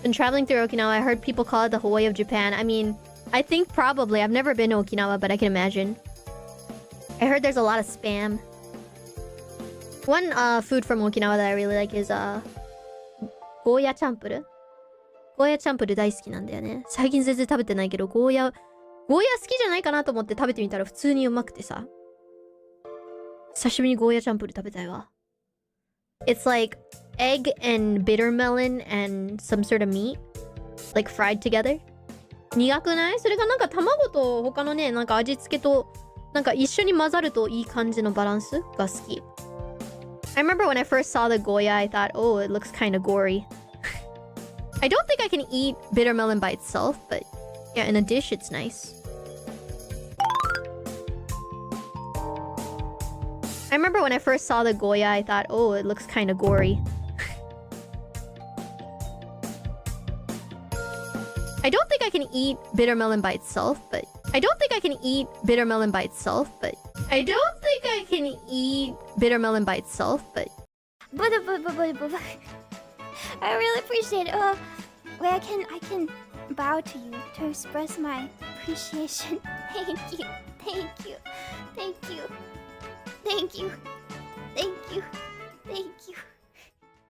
When traveling through Okinawa, I heard people call it the Hawaii of Japan. I mean, I think probably. I've never been to Okinawa, but I can imagine. I heard there's a lot of spam. One food from Okinawa that I really like is goya champuru. Goya champuru 大好きなんだよね。最近全然食べてないけど、ゴーヤ好きじゃないかなと思って食べてみたら普通にうまくてさ。久しぶりにゴーヤチャンプル食べたいわ。It's like egg and bitter melon and some sort of meat, like fried together. 苦くない？それがなんか卵と他のね、なんか味付けとなんか一緒に混ざるといい感じのバランスが好き。I remember when I first saw the Goya, I thought, oh, it looks kind of gory. I don't think I can eat bitter melon by itself, but yeah, in a dish, it's nice. I remember when I first saw the Goya, I thought, oh, it looks kind of gory. I don't think I can eat bitter melon by itself, but I don't think I can eat bitter melon by itself, but I don't think I can eat bitter melon by itself, but I really appreciate it. Wait, I can bow to you to express my appreciation. Thank you. Thank you. Thank you. Thank you. Thank you.